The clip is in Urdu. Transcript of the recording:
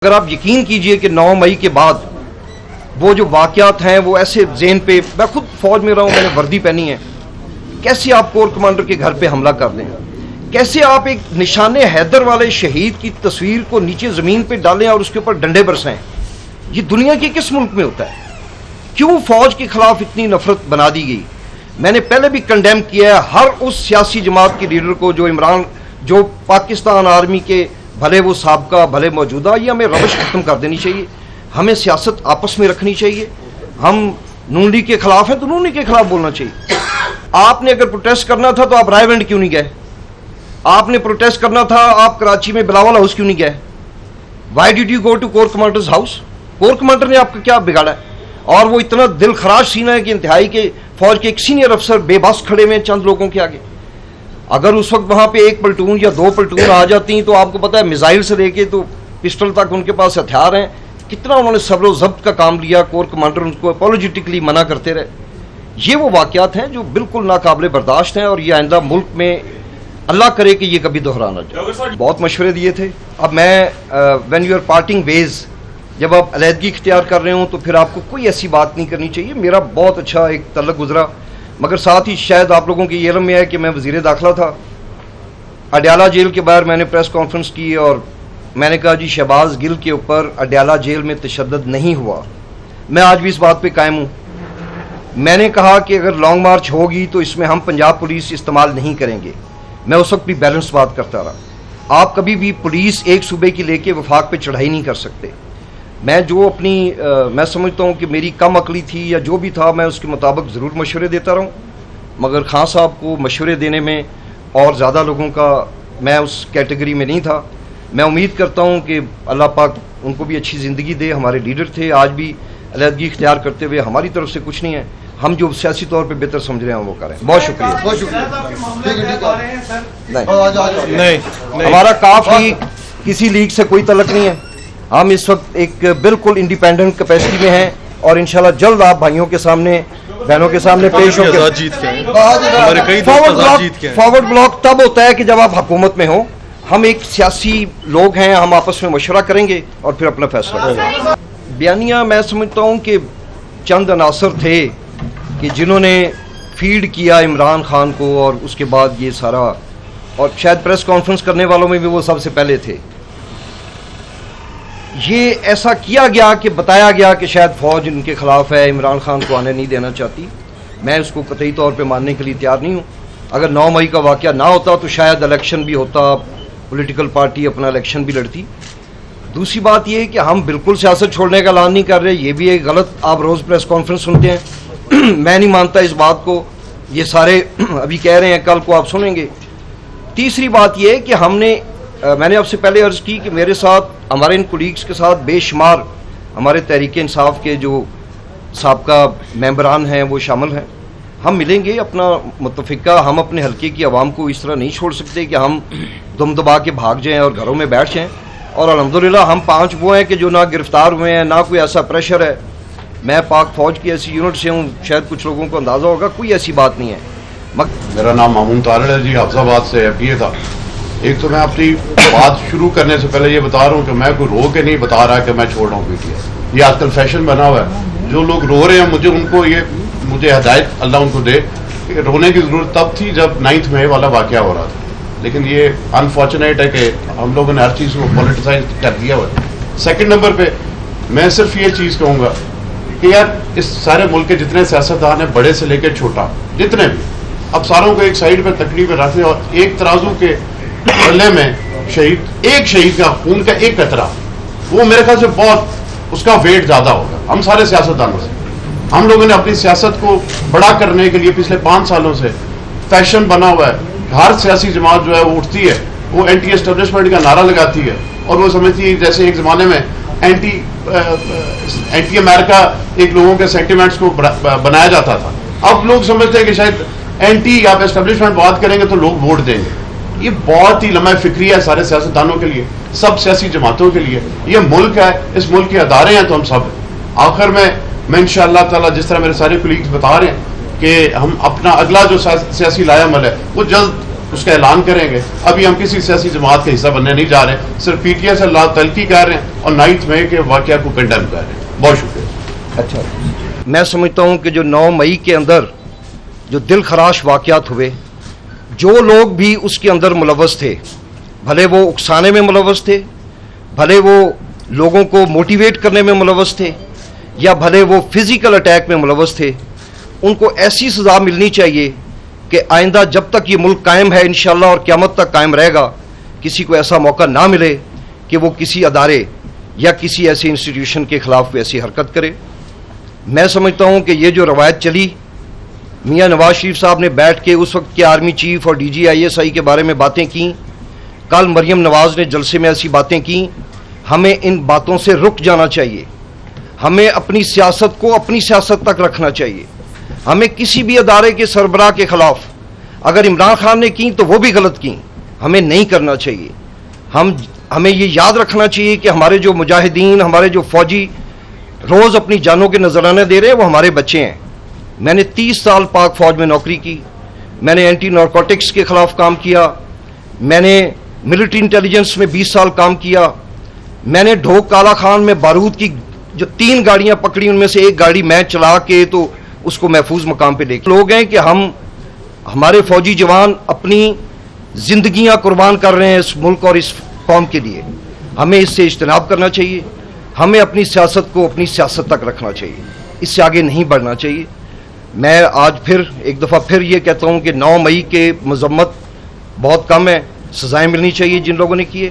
اگر آپ یقین کیجئے کہ 9 مئی کے بعد وہ جو واقعات ہیں وہ ایسے ذہن پہ، میں خود فوج میں رہا ہوں، میں نے وردی پہنی ہے، کیسے آپ کور کمانڈر کے گھر پہ حملہ کر دیں، کیسے آپ ایک نشان حیدر والے شہید کی تصویر کو نیچے زمین پہ ڈالیں اور اس کے اوپر ڈنڈے برسائیں، یہ دنیا کے کس ملک میں ہوتا ہے؟ کیوں فوج کے خلاف اتنی نفرت بنا دی گئی؟ میں نے پہلے بھی کنڈیم کیا ہے ہر اس سیاسی جماعت کے لیڈر کو جو پاکستان آرمی کے، بھلے وہ سابقہ بھلے موجودہ، یہ ہمیں روش ختم کر دینی چاہیے، ہمیں سیاست آپس میں رکھنی چاہیے، ہم نون لیگ کے خلاف ہیں تو نون لیگ کے خلاف بولنا چاہیے۔ آپ نے اگر پروٹیسٹ کرنا تھا تو آپ رائے ونڈ کیوں نہیں گئے؟ آپ نے پروٹیسٹ کرنا تھا، آپ کراچی میں بلاول ہاؤس کیوں نہیں گئے؟ Why did you go to corps commanders house? Corps commander نے آپ کا کیا بگاڑا ہے؟ اور وہ اتنا دل خراش سینہ ہے کہ انتہائی کے فوج کے ایک سینئر افسر بے بس کھڑے ہوئے چند لوگوں کے آگے۔ اگر اس وقت وہاں پہ 1 پلٹون یا 2 پلٹون آ جاتی تو آپ کو پتا ہے میزائل سے لے کے تو پسٹل تک ان کے پاس ہتھیار ہیں، کتنا انہوں نے صبر و ضبط کا کام لیا، کور کمانڈر ان کو اپولوجیٹکلی منع کرتے رہے۔ یہ وہ واقعات ہیں جو بالکل ناقابل برداشت ہیں، اور یہ آئندہ ملک میں اللہ کرے کہ یہ کبھی دہرانا جائے۔ بہت مشورے دیے تھے۔ اب میں وین یو آر پارٹنگ ویز، جب آپ علیحدگی اختیار کر رہے ہوں تو پھر آپ کو کوئی ایسی بات نہیں کرنی چاہیے۔ میرا بہت اچھا ایک تعلق گزرا، مگر ساتھ ہی شاید آپ لوگوں کی یہ علم میں ہے کہ میں وزیر داخلہ تھا، اڈیالہ جیل کے باہر میں نے پریس کانفرنس کی اور میں نے کہا جی شہباز گل کے اوپر اڈیالہ جیل میں تشدد نہیں ہوا۔ میں آج بھی اس بات پہ قائم ہوں۔ میں نے کہا کہ اگر لانگ مارچ ہوگی تو اس میں ہم پنجاب پولیس استعمال نہیں کریں گے۔ میں اس وقت بھی بیلنس بات کرتا رہا۔ آپ کبھی بھی پولیس ایک صوبے کی لے کے وفاق پہ چڑھائی نہیں کر سکتے۔ میں جو میں سمجھتا ہوں کہ میری کم عقلی تھی یا جو بھی تھا، میں اس کے مطابق ضرور مشورے دیتا رہوں، مگر خان صاحب کو مشورے دینے میں اور زیادہ لوگوں کا میں اس کیٹیگری میں نہیں تھا۔ میں امید کرتا ہوں کہ اللہ پاک ان کو بھی اچھی زندگی دے۔ ہمارے لیڈر تھے، آج بھی علیحدگی اختیار کرتے ہوئے ہماری طرف سے کچھ نہیں ہے، ہم جو سیاسی طور پہ بہتر سمجھ رہے ہیں وہ کریں۔ بہت شکریہ۔ نہیں، ہمارا کافی کسی لیگ سے کوئی تعلق نہیں ہے، ہم اس وقت ایک بالکل انڈیپینڈنٹ کیپیسٹی میں ہیں، اور انشاءاللہ جلد آپ بھائیوں کے سامنے، بہنوں کے سامنے پیش ہو کے۔ فارورڈ بلاک تب ہوتا ہے کہ جب آپ حکومت میں ہوں۔ ہم ایک سیاسی لوگ ہیں، ہم آپس میں مشورہ کریں گے اور پھر اپنا فیصلہ کریں گے۔ بیانیہ میں سمجھتا ہوں کہ چند عناصر تھے کہ جنہوں نے فیڈ کیا عمران خان کو، اور اس کے بعد یہ سارا، اور شاید پریس کانفرنس کرنے والوں میں بھی وہ سب سے پہلے تھے۔ یہ ایسا کیا گیا کہ بتایا گیا کہ شاید فوج ان کے خلاف ہے، عمران خان کو آنے نہیں دینا چاہتی۔ میں اس کو قطعی طور پہ ماننے کے لیے تیار نہیں ہوں۔ اگر 9 مئی کا واقعہ نہ ہوتا تو شاید الیکشن بھی ہوتا، پولیٹیکل پارٹی اپنا الیکشن بھی لڑتی۔ دوسری بات یہ ہے کہ ہم بالکل سیاست چھوڑنے کا اعلان نہیں کر رہے، یہ بھی ایک غلط، آپ روز پریس کانفرنس سنتے ہیں، میں نہیں مانتا اس بات کو، یہ سارے ابھی کہہ رہے ہیں، کل کو آپ سنیں گے۔ تیسری بات یہ ہے کہ ہم نے، میں نے آپ سے پہلے عرض کی کہ میرے ساتھ، ہمارے ان کولیگز کے ساتھ بے شمار ہمارے تحریک انصاف کے جو سابقہ ممبران ہیں وہ شامل ہیں۔ ہم ملیں گے، اپنا متفقہ، ہم اپنے حلقے کی عوام کو اس طرح نہیں چھوڑ سکتے کہ ہم دم دبا کے بھاگ جائیں اور گھروں میں بیٹھ جائیں۔ اور الحمدللہ ہم 5 وہ ہیں کہ جو نہ گرفتار ہوئے ہیں، نہ کوئی ایسا پریشر ہے۔ میں پاک فوج کی ایسی یونٹ سے ہوں، شاید کچھ لوگوں کو اندازہ ہوگا، کوئی ایسی بات نہیں ہے۔ میرا نام مامون طارڑ ہے جی، حفظ آباد سے FDA تھا۔ ایک تو میں اپنی بات شروع کرنے سے پہلے یہ بتا رہا ہوں کہ میں کوئی رو کے نہیں بتا رہا کہ میں چھوڑ رہا ہوں PTI۔ یہ آج کل فیشن بنا ہوا ہے، جو لوگ رو رہے ہیں مجھے ہدایت اللہ ان کو دے کہ رونے کی ضرورت تب تھی جب 9 مئی والا واقعہ ہو رہا تھا، لیکن یہ انفارچونیٹ ہے کہ ہم لوگوں نے ہر چیز کو پولیٹیسائز کر دیا ہوا ہے۔ سیکنڈ نمبر پہ میں صرف یہ چیز کہوں گا کہ یار اس سارے ملک کے جتنے سیاستدان ہیں، بڑے سے لے کے چھوٹا، جتنے بھی، اب ساروں کو ایک سائڈ پہ تکڑی پہ رکھیں اور ایک ترازو کے بلے میں ایک شہید کا خون کا ایک قطرہ، وہ میرے خیال سے بہت اس کا ویٹ زیادہ ہوگا ہم سارے سیاستدانوں سے۔ ہم لوگوں نے اپنی سیاست کو بڑا کرنے کے لیے پچھلے 5 سالوں سے فیشن بنا ہوا ہے، ہر سیاسی جماعت جو ہے وہ اٹھتی ہے، وہ اینٹی اسٹیبلشمنٹ کا نعرہ لگاتی ہے، اور وہ سمجھتی ہے جیسے ایک زمانے میں اینٹی امریکہ ایک لوگوں کے سینٹیمنٹس کو بنایا جاتا تھا۔ اب لوگ سمجھتے ہیں کہ شاید اینٹی یا اسٹیبلشمنٹ بات کریں گے تو لوگ ووٹ دیں گے۔ یہ بہت ہی لمحہ فکری ہے سارے سیاستدانوں کے لیے، سب سیاسی جماعتوں کے لیے۔ یہ ملک ہے، اس ملک کے ادارے ہیں تو ہم سب ہیں۔ آخر میں انشاءاللہ تعالیٰ، جس طرح میرے سارے کولیگز بتا رہے ہیں کہ ہم اپنا اگلا جو سیاسی لائے عمل ہے وہ جلد اس کا اعلان کریں گے. ابھی ہم کسی سیاسی جماعت کا حصہ بننے نہیں جا رہے, صرف پی ٹی آئی سے تلقی کر رہے ہیں اور 9 مئی کے واقعہ کو کنڈیم کر رہے ہیں. بہت شکریہ. اچھا, میں سمجھتا ہوں کہ جو 9 مئی کے اندر جو دل خراش واقعات ہوئے, جو لوگ بھی اس کے اندر ملوث تھے, بھلے وہ اکسانے میں ملوث تھے, بھلے وہ لوگوں کو موٹیویٹ کرنے میں ملوث تھے, یا بھلے وہ فزیکل اٹیک میں ملوث تھے, ان کو ایسی سزا ملنی چاہیے کہ آئندہ جب تک یہ ملک قائم ہے انشاءاللہ اور قیامت تک قائم رہے گا, کسی کو ایسا موقع نہ ملے کہ وہ کسی ادارے یا کسی ایسے انسٹیٹیوشن کے خلاف ایسی حرکت کرے. میں سمجھتا ہوں کہ یہ جو روایت چلی, میاں نواز شریف صاحب نے بیٹھ کے اس وقت کے آرمی چیف اور DGI کے بارے میں باتیں کیں, کل مریم نواز نے جلسے میں ایسی باتیں کیں. ہمیں ان باتوں سے رک جانا چاہیے. ہمیں اپنی سیاست کو اپنی سیاست تک رکھنا چاہیے. ہمیں کسی بھی ادارے کے سربراہ کے خلاف, اگر عمران خان نے کی تو وہ بھی غلط کی, ہمیں نہیں کرنا چاہیے. ہمیں یہ یاد رکھنا چاہیے کہ ہمارے جو مجاہدین, ہمارے جو فوجی روز اپنی جانوں کے نذرانے دے رہے ہیں, وہ ہمارے بچے ہیں. میں نے 30 سال پاک فوج میں نوکری کی. میں نے اینٹی نارکوٹکس کے خلاف کام کیا. میں نے ملٹری انٹیلیجنس میں 20 سال کام کیا. میں نے ڈھوک کالا خان میں بارود کی جو 3 گاڑیاں پکڑی, ان میں سے ایک گاڑی میں چلا کے تو اس کو محفوظ مقام پہ لے کے لوگ ہیں کہ ہمارے فوجی جوان اپنی زندگیاں قربان کر رہے ہیں اس ملک اور اس قوم کے لیے. ہمیں اس سے اجتناب کرنا چاہیے. ہمیں اپنی سیاست کو اپنی سیاست تک رکھنا چاہیے, اس سے آگے نہیں بڑھنا چاہیے. میں آج پھر ایک دفعہ پھر یہ کہتا ہوں کہ 9 مئی کے مذمت بہت کم ہے, سزائیں ملنی چاہیے جن لوگوں نے کیے.